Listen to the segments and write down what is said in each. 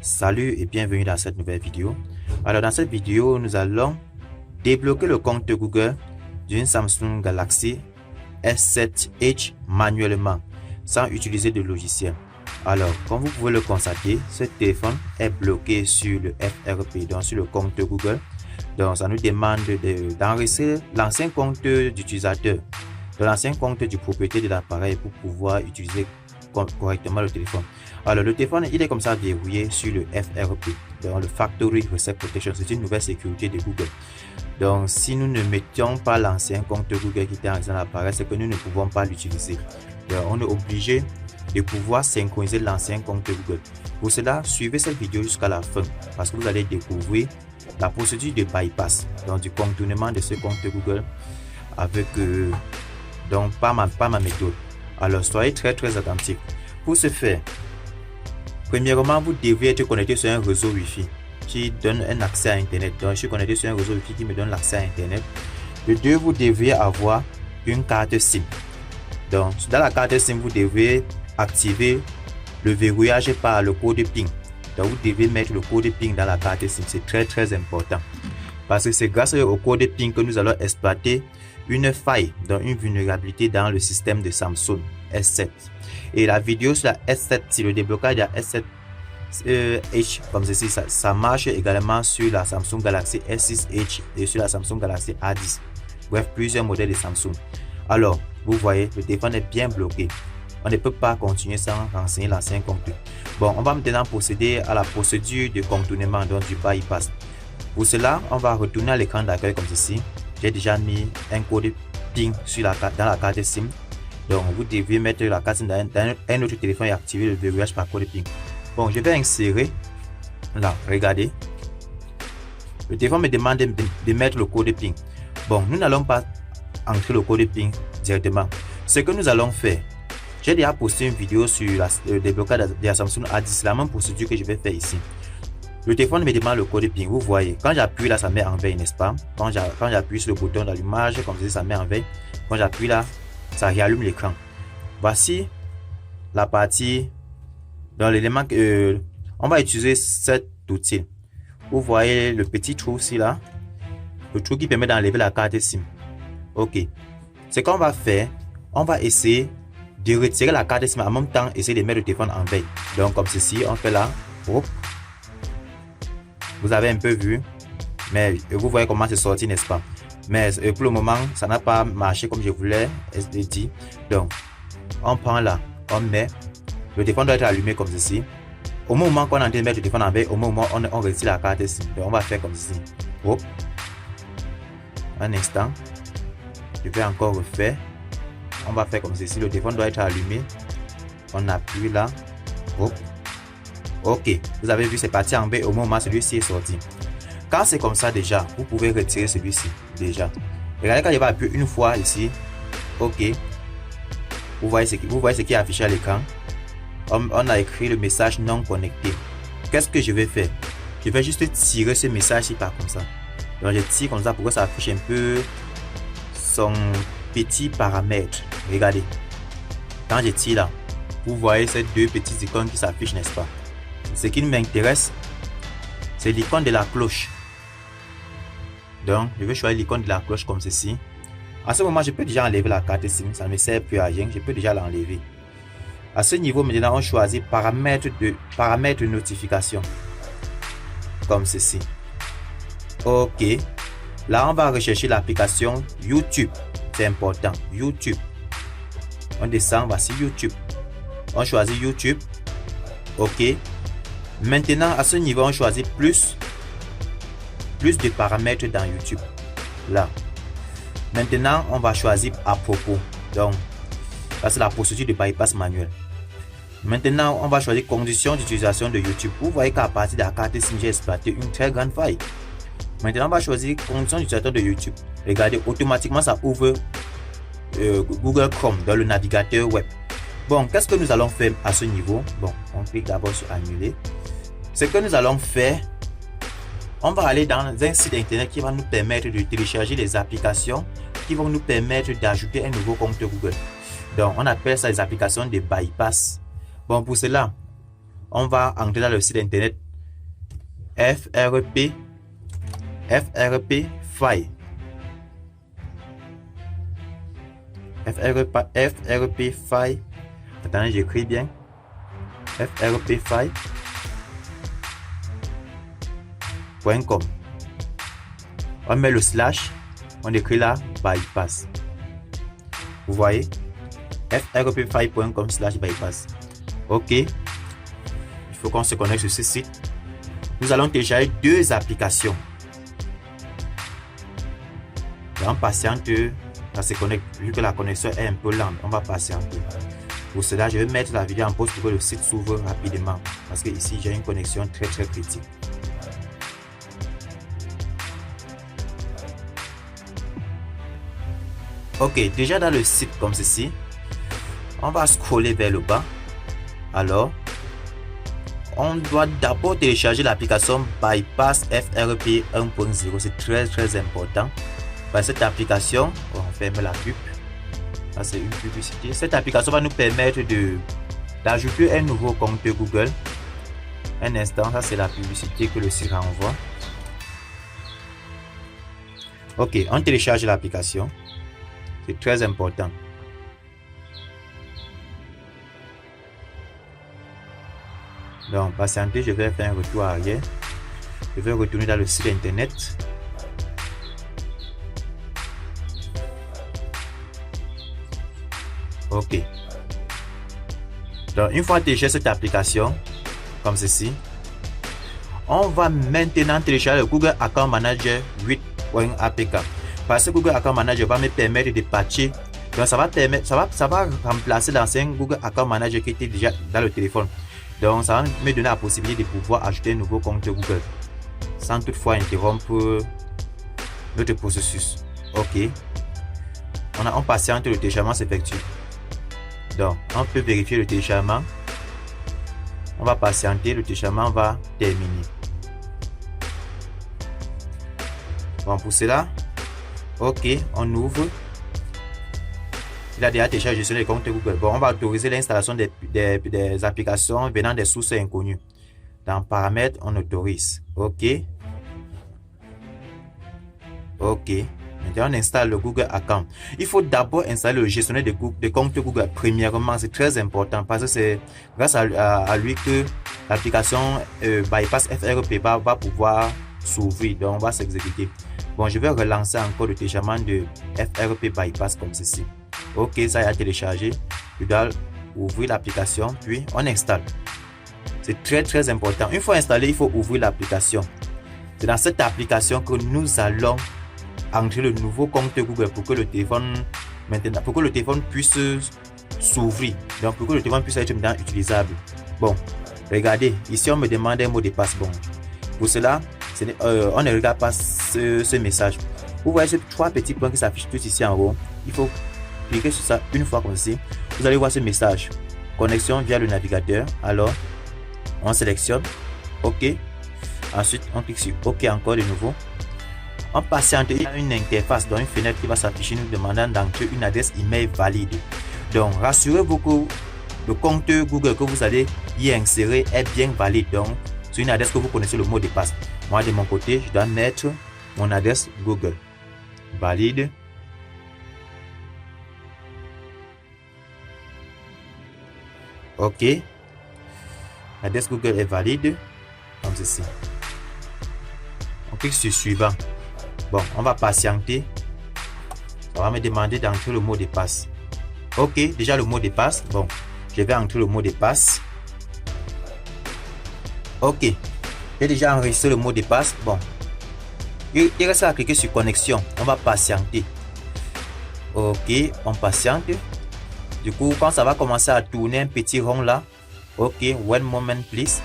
Salut et bienvenue dans cette nouvelle vidéo. Alors dans cette vidéo, nous allons débloquer le compte Google d'une Samsung Galaxy S7 Edge manuellement sans utiliser de logiciel. Alors comme vous pouvez le constater, ce téléphone est bloqué sur le FRP, donc sur le compte Google. Donc ça nous demande d'enregistrer l'ancien compte d'utilisateur, de l'ancien compte du propriétaire de l'appareil pour pouvoir utiliser correctement le téléphone. Alors le téléphone il est comme ça verrouillé sur le FRP, donc le Factory Reset Protection. C'est une nouvelle sécurité de Google. Donc si nous ne mettions pas l'ancien compte Google qui était enregistré dans l'appareil, c'est que nous ne pouvons pas l'utiliser. Donc on est obligé de pouvoir synchroniser l'ancien compte Google. Pour cela, suivez cette vidéo jusqu'à la fin parce que vous allez découvrir la procédure de bypass, donc du contournement de ce compte Google avec donc pas ma méthode. Alors soyez très attentifs. Pour ce faire, premièrement, vous devez être connecté sur un réseau Wi-Fi qui donne un accès à Internet. Donc je suis connecté sur un réseau Wi-Fi qui me donne l'accès à Internet. De deux, vous devez avoir une carte SIM. Donc dans la carte SIM, vous devez activer le verrouillage par le code PIN. Donc vous devez mettre le code PIN dans la carte SIM. C'est très important parce que c'est grâce au code PIN que nous allons exploiter une faille, donc une vulnérabilité dans le système de Samsung S7. Et la vidéo sur la S7, si le déblocage de la S7 Edge comme ceci, ça marche également sur la Samsung Galaxy S6 Edge et sur la Samsung Galaxy A10. Bref, plusieurs modèles de Samsung. Alors, vous voyez, le téléphone est bien bloqué. On ne peut pas continuer sans renseigner l'ancien compte. Bon, on va maintenant procéder à la procédure de contournement, donc du bypass. Pour cela, on va retourner à l'écran d'accueil comme ceci. J'ai déjà mis un code PIN dans la carte SIM. Donc, vous devez mettre la carte SIM dans un autre téléphone et activer le verrouillage par code PIN. Bon, je vais insérer là, regardez. Le téléphone me demande de mettre le code PIN. Bon, nous n'allons pas entrer le code PIN directement. Ce que nous allons faire, j'ai déjà posté une vidéo sur le déblocage de la Samsung A10, la même procédure que je vais faire ici. Le téléphone me demande le code PIN. Vous voyez, quand j'appuie là, ça met en veille, n'est-ce pas? Quand j'appuie sur le bouton d'allumage, comme ça met en veille. Quand j'appuie là, ça réallume l'écran. Voici la partie dans l'élément que on va utiliser cet outil. Vous voyez le petit trou ici là, le trou qui permet d'enlever la carte SIM. Ok, ce qu'on va faire, on va essayer de retirer la carte SIM en même temps, essayer de mettre le téléphone en veille. Donc comme ceci, on fait là. Hop. Vous avez un peu vu, mais vous voyez comment c'est sorti, n'est-ce pas? Mais pour le moment, ça n'a pas marché comme je voulais dire. Donc, on prend là, on met, le téléphone doit être allumé comme ceci. Au moment qu'on est en train de mettre le téléphone en veille, au moment où on retire la carte SIM. Donc, on va faire comme ceci. Hop. Un instant. Je vais encore refaire. On va faire comme ceci. Le téléphone doit être allumé. On appuie là. Hop. Ok, vous avez vu, c'est parti en veille au moment où celui-ci est sorti. Quand c'est comme ça déjà, vous pouvez retirer celui-ci déjà. Regardez quand je vais appuyer une fois ici. Ok. Vous voyez ce qui est affiché à l'écran. On a écrit le message non connecté. Qu'est-ce que je vais faire? Je vais juste tirer ce message-ci par comme ça. Donc je tire comme ça pour que ça affiche un peu son petit paramètre. Regardez. Quand je tire là, vous voyez ces deux petites icônes qui s'affichent, n'est-ce pas? Ce qui m'intéresse, c'est l'icône de la cloche. Donc, je vais choisir l'icône de la cloche comme ceci. À ce moment, je peux déjà enlever la carte SIM. Ça ne me sert plus à rien. Je peux déjà l'enlever. À ce niveau, maintenant, on choisit paramètres de notification. Comme ceci. Ok. Là, on va rechercher l'application YouTube. C'est important. YouTube. On descend. Voici YouTube. On choisit YouTube. Ok. Maintenant, à ce niveau, on choisit plus de paramètres dans YouTube. Là. Maintenant, on va choisir à propos. Donc, ça c'est la procédure de bypass manuel. Maintenant, on va choisir conditions d'utilisation de YouTube. Vous voyez qu'à partir de la carte SIM, j'ai exploité une très grande faille. Maintenant, on va choisir conditions d'utilisation de YouTube. Regardez, automatiquement, ça ouvre Google Chrome dans le navigateur web. Bon, qu'est-ce que nous allons faire à ce niveau? Bon, on clique d'abord sur annuler. Ce que nous allons faire, on va aller dans un site internet qui va nous permettre de télécharger les applications qui vont nous permettre d'ajouter un nouveau compte Google. Donc, on appelle ça les applications de bypass. Bon, pour cela, on va entrer dans le site internet FRP file. FRP file. Attendez, j'écris bien. FRP file.com. On met le slash, on écrit là bypass. Vous voyez, frpfile.com/bypass. Ok, il faut qu'on se connecte sur ce site. Nous allons télécharger deux applications. On patiente, ça se connecte. Vu que la connexion est un peu lente, on va patienter. Pour cela, je vais mettre la vidéo en pause pour que le site s'ouvre rapidement. Parce que ici, j'ai une connexion très critique. Ok, déjà dans le site comme ceci, on va scroller vers le bas. Alors, on doit d'abord télécharger l'application Bypass FRP 1.0. C'est très important. Par cette application, on ferme la pub. Ça, c'est une publicité. Cette application va nous permettre d'ajouter un nouveau compte Google. Un instant, ça c'est la publicité que le site renvoie. Ok, on télécharge l'application. C'est très important. Donc, patientez, je vais faire un retour arrière. Je vais retourner dans le site internet. Ok. Donc, une fois téléchargé cette application, comme ceci, on va maintenant télécharger le Google Account Manager 8.apk. Parce que Google Account Manager va me permettre de patcher. Donc, ça va remplacer l'ancien Google Account Manager qui était déjà dans le téléphone. Donc, ça va me donner la possibilité de pouvoir ajouter un nouveau compte Google sans toutefois interrompre notre processus. Ok. On patiente, le téléchargement s'effectue. Donc, on peut vérifier le téléchargement. On va patienter, le téléchargement va terminer. Bon, pour cela, ok, on ouvre. Il a déjà téléchargé sur les comptes Google. Bon, on va autoriser l'installation des applications venant des sources inconnues. Dans paramètres, on autorise. Ok. Ok. Maintenant, on installe le Google Account. Il faut d'abord installer le gestionnaire de compte Google. Premièrement, c'est très important parce que c'est grâce à lui que l'application Bypass FRP va pouvoir s'ouvrir. Donc, on va s'exécuter. Bon, je vais relancer encore le téléchargement de FRP Bypass comme ceci. Ok, ça a téléchargé. Je dois ouvrir l'application, puis on installe. C'est très important. Une fois installé, il faut ouvrir l'application. C'est dans cette application que nous allons entrer le nouveau compte Google pour que le téléphone puisse s'ouvrir. Donc, pour que le téléphone puisse être maintenant utilisable. Bon, regardez, ici on me demande un mot de passe. Bon, pour cela, on ne regarde pas ce message. Vous voyez ces trois petits points qui s'affichent tous ici en haut. Il faut cliquer sur ça une fois comme ceci. Vous allez voir ce message. Connexion via le navigateur. Alors, on sélectionne OK. Ensuite, on clique sur OK encore de nouveau. On patiente, il y a une interface dans une fenêtre qui va s'afficher nous demandant d'entrer une adresse email valide. Donc, rassurez-vous que le compte Google que vous allez y insérer est bien valide. Donc, c'est une adresse que vous connaissez le mot de passe. Moi, de mon côté, je dois mettre mon adresse Google. Valide. OK. L'adresse Google est valide. Comme ceci. On clique sur suivant. Bon, on va patienter. Ça va me demander d'entrer le mot de passe. Ok, déjà le mot de passe. Bon, je vais entrer le mot de passe. Ok, j'ai déjà enregistré le mot de passe. Bon, il reste à cliquer sur connexion. On va patienter. Ok, on patiente. Du coup, quand ça va commencer à tourner un petit rond là. Ok, one moment please.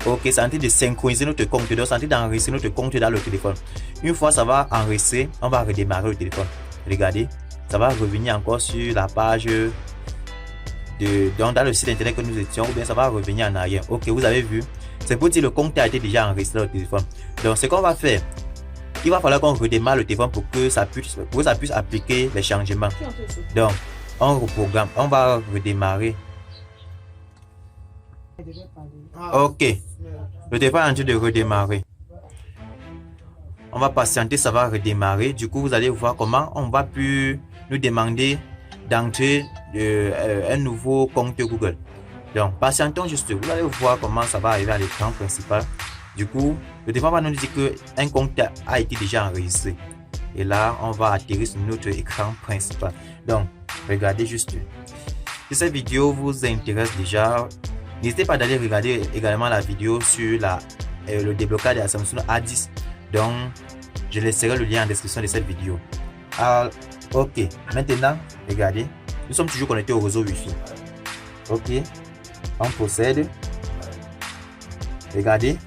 Ok, c'est en train de synchroniser notre compte, donc c'est en train d'enregistrer notre compte dans le téléphone. Une fois ça va enregistrer, on va redémarrer le téléphone. Regardez, ça va revenir encore sur la page dans le site internet que nous étions, ou bien ça va revenir en arrière. Ok, vous avez vu, c'est pour dire le compte a été déjà enregistré dans le téléphone. Donc ce qu'on va faire, il va falloir qu'on redémarre le téléphone pour que ça puisse appliquer les changements. Donc on reprogramme, on va redémarrer. Ok, Le téléphone est en train de redémarrer. On va patienter, ça va redémarrer. Du coup, vous allez voir comment on va plus nous demander d'entrer un nouveau compte Google. Donc, patientons juste. Vous allez voir comment ça va arriver à l'écran principal. Du coup, le téléphone va nous dire qu'un compte a été déjà enregistré. Et là, on va atterrir sur notre écran principal. Donc, regardez juste. Si cette vidéo vous intéresse déjà, n'hésitez pas d'aller regarder également la vidéo sur le déblocage de la Samsung A10. Donc, je laisserai le lien en description de cette vidéo. Alors, ok, maintenant, regardez, nous sommes toujours connectés au réseau Wi-Fi. Ok, on procède. Regardez,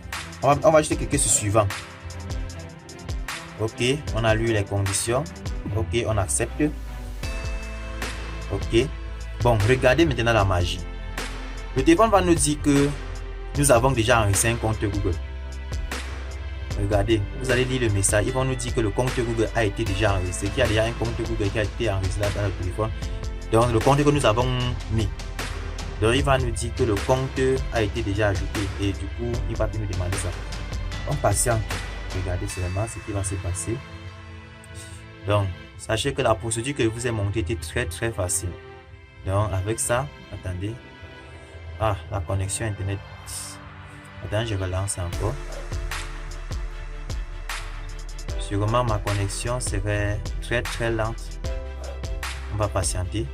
on va juste cliquer sur suivant. Ok, on a lu les conditions. Ok, on accepte. Ok, bon, regardez maintenant la magie. Le téléphone va nous dire que nous avons déjà enregistré un compte Google. Regardez, vous allez lire le message. Ils vont nous dire que le compte Google a été déjà enregistré. Qu'il y a déjà un compte Google qui a été enregistré dans le téléphone. Donc, le compte que nous avons mis. Donc, il va nous dire que le compte a été déjà ajouté. Et du coup, il va nous demander ça. On patiente. Regardez seulement ce qui va se passer. Donc, sachez que la procédure que je vous ai montrée était très facile. Donc, avec ça, attendez. Ah, la connexion internet. Attends, je relance encore. Sûrement ma connexion serait très lente. On va patienter.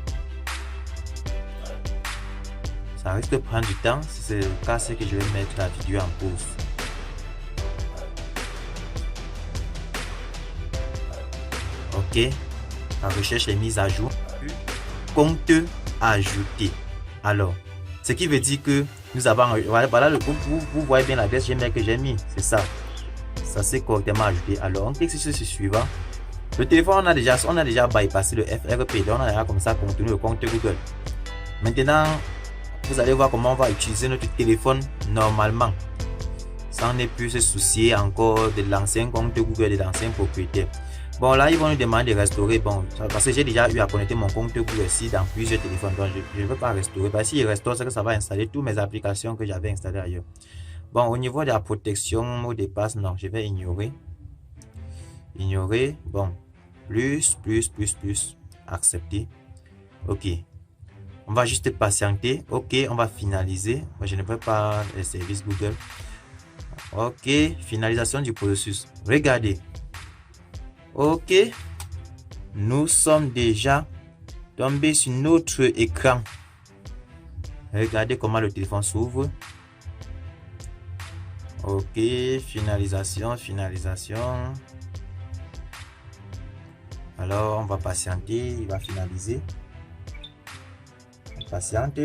Ça risque de prendre du temps. Si c'est le cas, c'est que je vais mettre la vidéo en pause. Ok. La recherche est mise à jour. Compte ajouté. Alors, ce qui veut dire que nous avons... Voilà, vous voyez bien l'adresse Gmail que j'ai mis. C'est ça. Ça c'est correctement ajouté. Alors, on clique sur ce suivant. Le téléphone, on a déjà bypassé le FRP. Donc, on a déjà comme ça contenu le compte Google. Maintenant, vous allez voir comment on va utiliser notre téléphone normalement. Sans ne plus se soucier encore de l'ancien compte Google, de l'ancien propriétaire. Bon, là, ils vont nous demander de restaurer. Bon, parce que j'ai déjà eu à connecter mon compte Google ici dans plusieurs téléphones. Donc, je ne veux pas restaurer. Parce que s'il restaure, c'est que ça va installer toutes mes applications que j'avais installées ailleurs. Bon, au niveau de la protection, mot de passe, non, je vais ignorer. Ignorer. Bon, plus, accepter. Ok. On va juste patienter. Ok, on va finaliser. Moi, je ne veux pas les services Google. Ok, finalisation du processus. Regardez. Ok, nous sommes déjà tombés sur notre écran. Regardez comment le téléphone s'ouvre. Ok, finalisation. Alors, on va patienter, il va finaliser. On patiente.